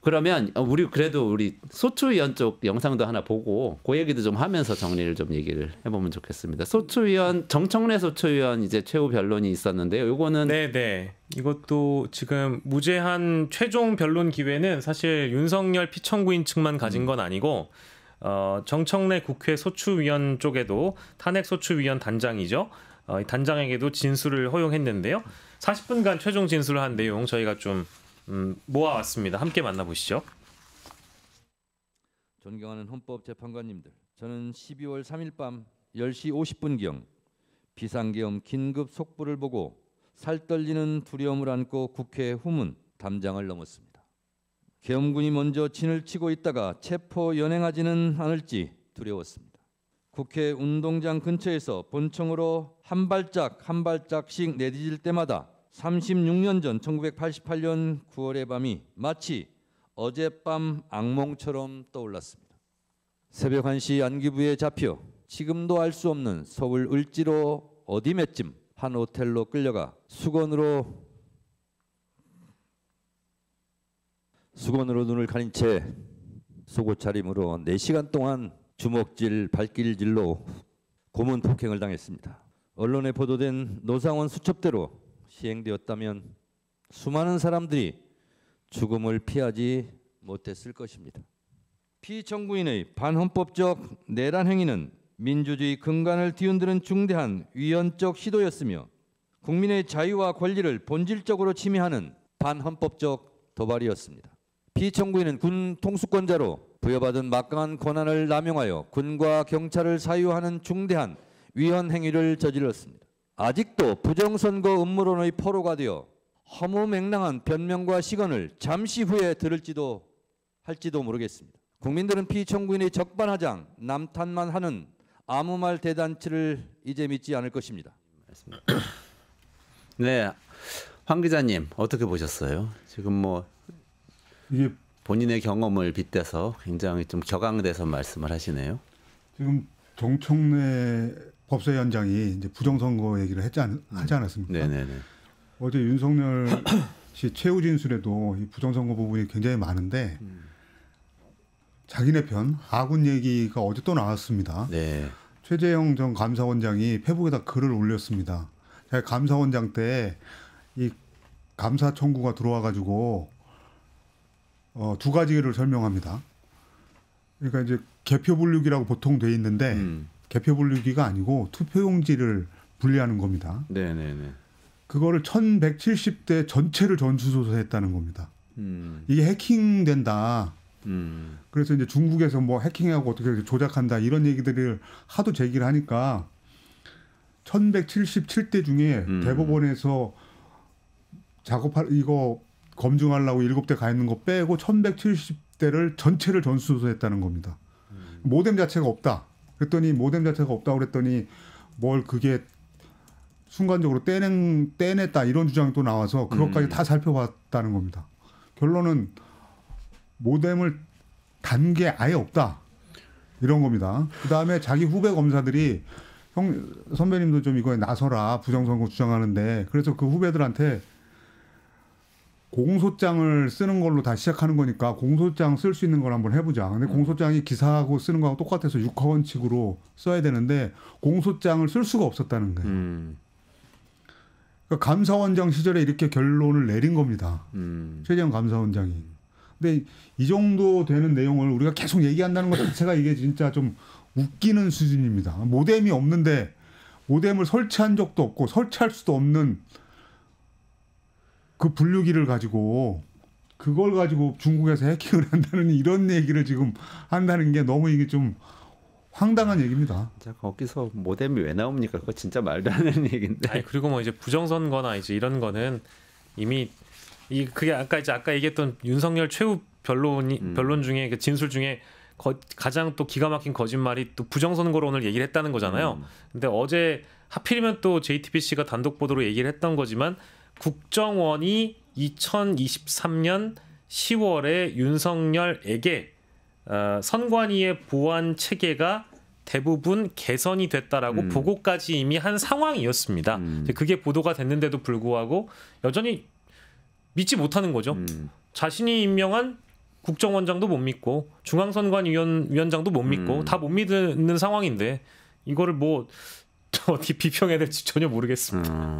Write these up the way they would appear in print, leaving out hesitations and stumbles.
그러면 우리 소추위원 쪽 영상도 하나 보고 그 얘기도 좀 하면서 정리를 좀 얘기를 해보면 좋겠습니다. 소추위원 정청래 소추위원 이제 최후 변론이 있었는데요. 요거는 네네 이것도 지금 무제한 최종 변론 기회는 사실 윤석열 피청구인 측만 가진 건 아니고 정청래 국회 소추위원 쪽에도 탄핵 소추위원 단장이죠. 단장에게도 진술을 허용했는데요. 40분간 최종 진술을 한 내용 저희가 좀 모아왔습니다. 함께 만나보시죠. 존경하는 헌법재판관님들, 저는 12월 3일 밤 10시 50분경 비상계엄 긴급 속보를 보고 살떨리는 두려움을 안고 국회 후문 담장을 넘었습니다. 계엄군이 먼저 진을 치고 있다가 체포 연행하지는 않을지 두려웠습니다. 국회 운동장 근처에서 본청으로 한 발짝씩 내디딜 때마다 36년 전 1988년 9월의 밤이 마치 어젯밤 악몽처럼 떠올랐습니다. 새벽 1시 안기부에 잡혀 지금도 알 수 없는 서울 을지로 어디몇쯤 한 호텔로 끌려가 수건으로 눈을 가린 채 속옷 차림으로 4시간 동안 주먹질, 발길질로 고문 폭행을 당했습니다. 언론에 보도된 노상원 수첩대로 시행되었다면 수많은 사람들이 죽음을 피하지 못했을 것입니다. 피청구인의 반헌법적 내란 행위는 민주주의 근간을 뒤흔드는 중대한 위헌적 시도였으며 국민의 자유와 권리를 본질적으로 침해하는 반헌법적 도발이었습니다. 피청구인은 군 통수권자로 부여받은 막강한 권한을 남용하여 군과 경찰을 사유하는 중대한 위헌 행위를 저질렀습니다. 아직도 부정선거 음모론의 포로가 되어 허무맹랑한 변명과 시건을 잠시 후에 들을지도 할지도 모르겠습니다. 국민들은 피청구인의 적반하장, 남탓만 하는 아무 말 대잔치를 이제 믿지 않을 것입니다. 네, 황 기자님 어떻게 보셨어요? 지금 뭐 이게 본인의 경험을 빗대서 굉장히 좀 격앙돼서 말씀을 하시네요. 지금 정청래 법사위원장이 이제 부정선거 얘기를 하지 않았습니까? 네네네. 어제 윤석열 씨 최후 진술에도 이 부정선거 부분이 굉장히 많은데 자기네 편 아군 얘기가 어제 또 나왔습니다. 네. 최재형 전 감사원장이 페북에다 글을 올렸습니다. 자기 감사원장 때 이 감사 청구가 들어와가지고 2가지를 설명합니다. 그러니까 이제 개표 분류기라고 보통 돼 있는데 개표 분류기가 아니고 투표용지를 분리하는 겁니다. 네네네. 그거를 1170대 전체를 전수조사했다는 겁니다. 이게 해킹된다. 그래서 이제 중국에서 뭐 해킹하고 어떻게 조작한다 이런 얘기들을 하도 제기를 하니까 1177대 중에 대법원에서 이거 검증하려고 7대 가 있는 거 빼고 1170대를 전체를 전수조사했다는 겁니다. 모뎀 자체가 없다. 그랬더니 모뎀 자체가 없다고 그랬더니 뭘 그게 순간적으로 떼냈다 이런 주장이 또 나와서 그것까지 다 살펴봤다는 겁니다. 결론은 모뎀을 단 게 아예 없다. 이런 겁니다. 그다음에 자기 후배 검사들이 선배님도 좀 이거에 나서라 부정선거 주장하는데 그래서 그 후배들한테 공소장을 쓰는 걸로 다 시작하는 거니까 공소장 쓸 수 있는 걸 한번 해보자. 근데 공소장이 기사하고 쓰는 거하고 똑같아서 육하원칙으로 써야 되는데 공소장을 쓸 수가 없었다는 거예요. 그러니까 감사원장 시절에 이렇게 결론을 내린 겁니다. 최재형 감사원장이. 근데 이 정도 되는 내용을 우리가 계속 얘기한다는 것 자체가 이게 진짜 좀 웃기는 수준입니다. 모뎀이 없는데 모뎀을 설치한 적도 없고 설치할 수도 없는 그 분류기를 가지고 그걸 가지고 중국에서 해킹을 한다는 이런 얘기를 지금 한다는 게 너무 이게 좀 황당한 얘기입니다. 자, 거기서 모뎀이 왜 나옵니까? 그거 진짜 말도 안 되는 얘기인데. 아니, 그리고 뭐 이제 부정선거나 이제 이런 거는 이미 그게 아까 얘기했던 윤석열 최후 변론 중에 그 진술 중에 가장 또 기가 막힌 거짓말이 또 부정선거론을 얘기를 했다는 거잖아요. 근데 어제 하필이면 또 JTBC가 단독 보도로 얘기를 했던 거지만 국정원이 2023년 10월에 윤석열에게 선관위의 보안 체계가 대부분 개선이 됐다라고 보고까지 이미 한 상황이었습니다. 그게 보도가 됐는데도 불구하고 여전히 믿지 못하는 거죠. 자신이 임명한 국정원장도 못 믿고 중앙선관위원장도 못 믿고 다 못 믿는 상황인데 이거를 뭐 어떻게 비평해야 될지 전혀 모르겠습니다.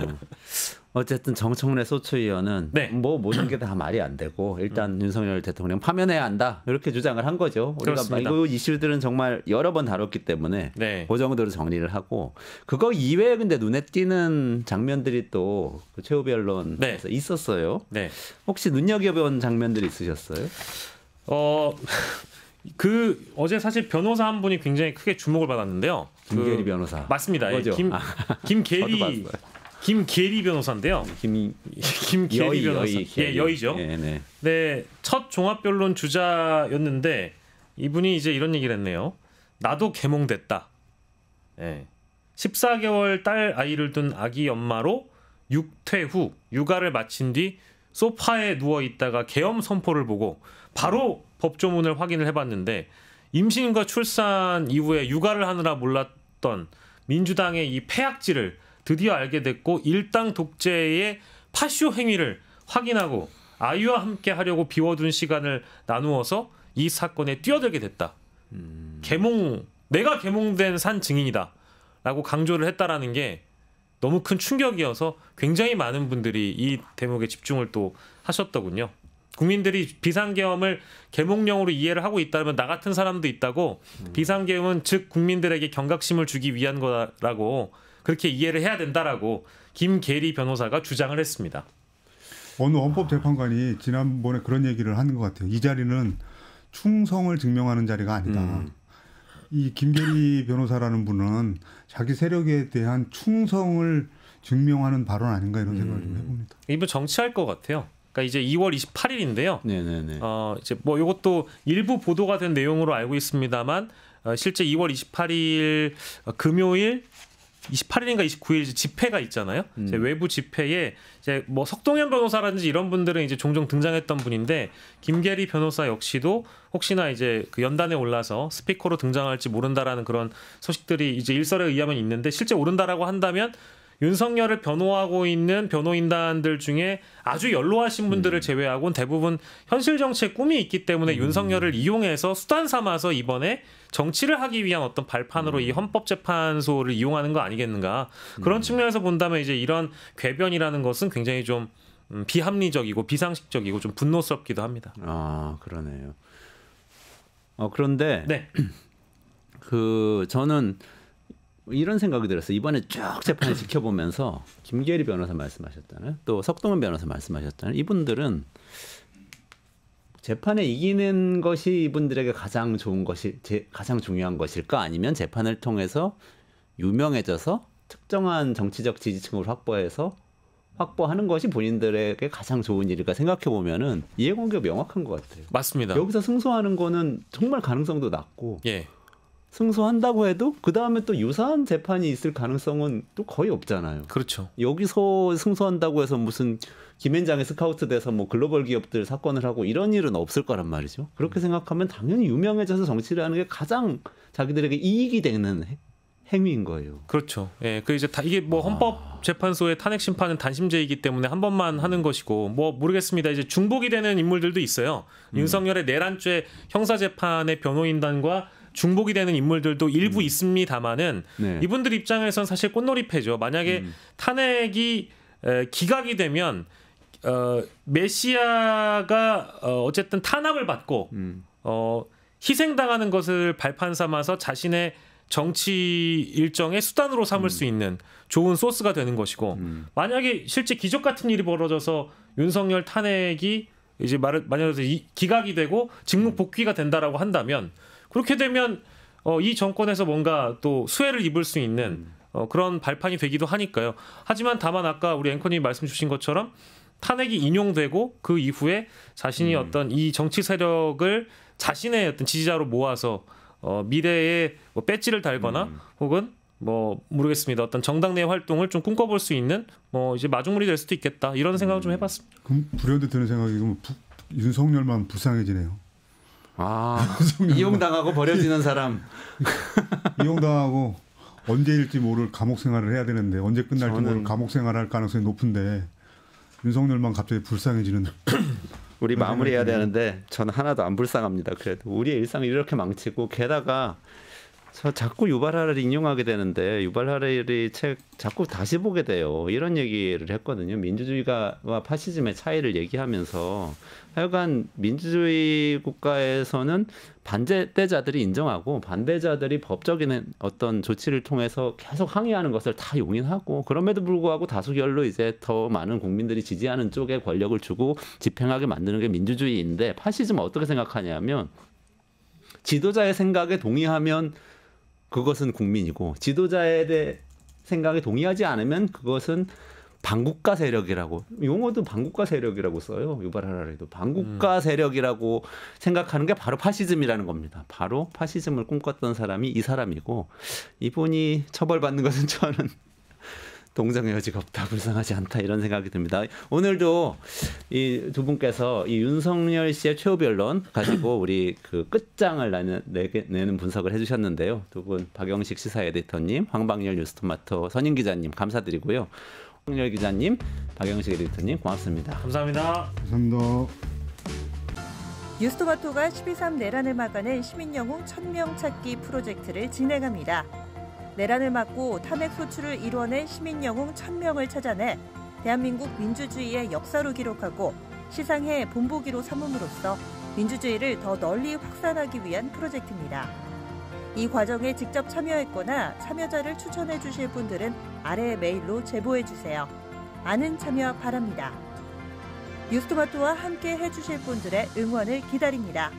어쨌든 정청래 소추위원은 네. 뭐 모든 게 다 말이 안 되고 일단 윤석열 대통령 파면해야 한다 이렇게 주장을 한 거죠. 우리가 그렇습니다. 이 이슈들은 정말 여러 번 다뤘기 때문에 네. 그 정도로 정리를 하고 그거 이외에 근데 눈에 띄는 장면들이 또 그 최후 변론에서 있었어요. 네. 혹시 눈여겨본 장면들이 있으셨어요? 그 어제 사실 변호사 한 분이 굉장히 크게 주목을 받았는데요. 김계리 변호사. 맞습니다. 예, 그거죠? 김계리 저도 봤어요. 김계리 변호사인데요. 김계리 변호사. 여의죠. 네. 네, 첫 종합변론 주자였는데 이분이 이제 이런 얘기를 했네요. 나도 개몽됐다. 네. 14개월 딸 아이를 둔 아기 엄마로 육퇴 후 육아를 마친 뒤 소파에 누워 있다가 계엄 선포를 보고 바로 법조문을 확인을 해봤는데 임신과 출산 이후에 육아를 하느라 몰랐던 민주당의 이 폐악질을 드디어 알게 됐고 일당 독재의 파쇼 행위를 확인하고 아이와 함께 하려고 비워둔 시간을 나누어서 이 사건에 뛰어들게 됐다. 내가 개몽된 산 증인이다라고 강조를 했다라는 게 너무 큰 충격이어서 굉장히 많은 분들이 이 대목에 집중을 또 하셨더군요. 국민들이 비상계엄을 계몽령으로 이해를 하고 있다면 나 같은 사람도 있다고 비상계엄은 즉 국민들에게 경각심을 주기 위한 거라고 그렇게 이해를 해야 된다라고 김계리 변호사가 주장을 했습니다. 어느 헌법재판관이 지난번에 그런 얘기를 하는 것 같아요. 이 자리는 충성을 증명하는 자리가 아니다. 이 김계리 변호사라는 분은 자기 세력에 대한 충성을 증명하는 발언 아닌가 이런 생각을 좀 해봅니다. 이분 정치할 것 같아요. 그러니까 이제 2월 28일인데요. 네네네. 이제 뭐 이것도 일부 보도가 된 내용으로 알고 있습니다만 실제 2월 28일 금요일 28일인가 29일 집회가 있잖아요. 이제 외부 집회에 이제 뭐 석동현 변호사라든지 이런 분들은 이제 종종 등장했던 분인데 김계리 변호사 역시도 혹시나 이제 그 연단에 올라서 스피커로 등장할지 모른다라는 그런 소식들이 이제 일설에 의하면 있는데 실제 오른다라고 한다면 윤석열을 변호하고 있는 변호인단들 중에 아주 연로하신 분들을 제외하고는 대부분 현실 정치에 꿈이 있기 때문에 윤석열을 이용해서 수단 삼아서 이번에 정치를 하기 위한 어떤 발판으로 이 헌법재판소를 이용하는 거 아니겠는가. 그런 측면에서 본다면 이제 이런 궤변이라는 것은 굉장히 좀 비합리적이고 비상식적이고 좀 분노스럽기도 합니다. 아, 그러네요. 그런데 네. 저는 이런 생각이 들었어요. 이번에 쭉 재판을 지켜보면서 김계리 변호사 말씀하셨잖아요. 또 석동현 변호사 말씀하셨잖아요. 이분들은 재판에 이기는 것이 이분들에게 가장 좋은 것이 가장 중요한 것일까? 아니면 재판을 통해서 유명해져서 특정한 정치적 지지층을 확보하는 것이 본인들에게 가장 좋은 일일까 생각해 보면은 이해관계가 명확한 것 같아요. 맞습니다. 여기서 승소하는 거는 정말 가능성도 낮고 예. 승소한다고 해도 그 다음에 또 유사한 재판이 있을 가능성은 또 거의 없잖아요. 그렇죠. 여기서 승소한다고 해서 무슨 김앤장에 스카우트 돼서 뭐 글로벌 기업들 사건을 하고 이런 일은 없을 거란 말이죠. 그렇게 생각하면 당연히 유명해져서 정치를 하는 게 가장 자기들에게 이익이 되는 행위인 거예요. 그렇죠. 예, 그 이제 이게 뭐 헌법재판소의 탄핵 심판은 단심제이기 때문에 한 번만 하는 것이고 뭐 모르겠습니다. 이제 중복이 되는 인물들도 있어요. 윤석열의 내란죄 형사재판의 변호인단과 중복이 되는 인물들도 일부 있습니다만은 네. 이분들 입장에선 사실 꽃놀이패죠. 만약에 탄핵이 기각이 되면 메시아가 어쨌든 탄압을 받고 희생당하는 것을 발판 삼아서 자신의 정치 일정의 수단으로 삼을 수 있는 좋은 소스가 되는 것이고 만약에 실제 기적 같은 일이 벌어져서 윤석열 탄핵이 이제 만약에 기각이 되고 직무 복귀가 된다라고 한다면 그렇게 되면 이 정권에서 뭔가 또 수혜를 입을 수 있는 그런 발판이 되기도 하니까요. 하지만 다만 아까 우리 앵커님이 말씀 주신 것처럼 탄핵이 인용되고 그 이후에 자신이 어떤 이 정치 세력을 자신의 어떤 지지자로 모아서 미래에 뭐 배지를 달거나 혹은 뭐 모르겠습니다. 어떤 정당 내 활동을 좀 꿈꿔볼 수 있는 뭐 이제 마중물이 될 수도 있겠다 이런 생각을 좀 해봤습니다. 그럼 불현듯 드는 생각이 윤석열만 불쌍해지네요. 이용당하고 버려지는 사람. 이용당하고 언제일지 모를 감옥 생활을 해야 되는데 언제 끝날지 모를 감옥 생활할 가능성이 높은데 윤석열만 갑자기 불쌍해지는 우리 그런 마무리해야 생각이 드네요. 되는데 저는 하나도 안 불쌍합니다. 그래도 우리의 일상을 이렇게 망치고 게다가 저 자꾸 유발 하라리 인용하게 되는데 유발 하라리 책 자꾸 다시 보게 돼요. 이런 얘기를 했거든요. 민주주의와 파시즘의 차이를 얘기하면서 하여간 민주주의 국가에서는 반대자들이 인정하고 반대자들이 법적인 어떤 조치를 통해서 계속 항의하는 것을 다 용인하고 그럼에도 불구하고 다수결로 이제 더 많은 국민들이 지지하는 쪽에 권력을 주고 집행하게 만드는 게 민주주의인데 파시즘은 어떻게 생각하냐면 지도자의 생각에 동의하면 그것은 국민이고 지도자에 대해 생각에 동의하지 않으면 그것은 반국가 세력이라고 용어도 반국가 세력이라고 써요. 유발 하라리도 반국가 세력이라고 생각하는 게 바로 파시즘이라는 겁니다. 바로 파시즘을 꿈꿨던 사람이 이 사람이고 이분이 처벌받는 것은 저는 동정의 여지가 없다, 불쌍하지 않다 이런 생각이 듭니다. 오늘도 이 두 분께서 이 윤석열 씨의 최후 변론 가지고 우리 그 끝장을 내는 분석을 해주셨는데요. 두 분 박영식 시사 에디터님, 황방열 뉴스토마토 선임 기자님 감사드리고요. 황방열 기자님, 박영식 에디터님 고맙습니다. 감사합니다. 감사합니다. 뉴스토마토가 12.3 내란을 막아낸 시민영웅 1000명 찾기 프로젝트를 진행합니다. 내란을 막고 탄핵 소추를 이뤄낸 시민영웅 1000명을 찾아내 대한민국 민주주의의 역사로 기록하고 시상해 본보기로 삼음으로써 민주주의를 더 널리 확산하기 위한 프로젝트입니다. 이 과정에 직접 참여했거나 참여자를 추천해 주실 분들은 아래 메일로 제보해 주세요. 많은 참여 바랍니다. 뉴스토마토와 함께 해주실 분들의 응원을 기다립니다.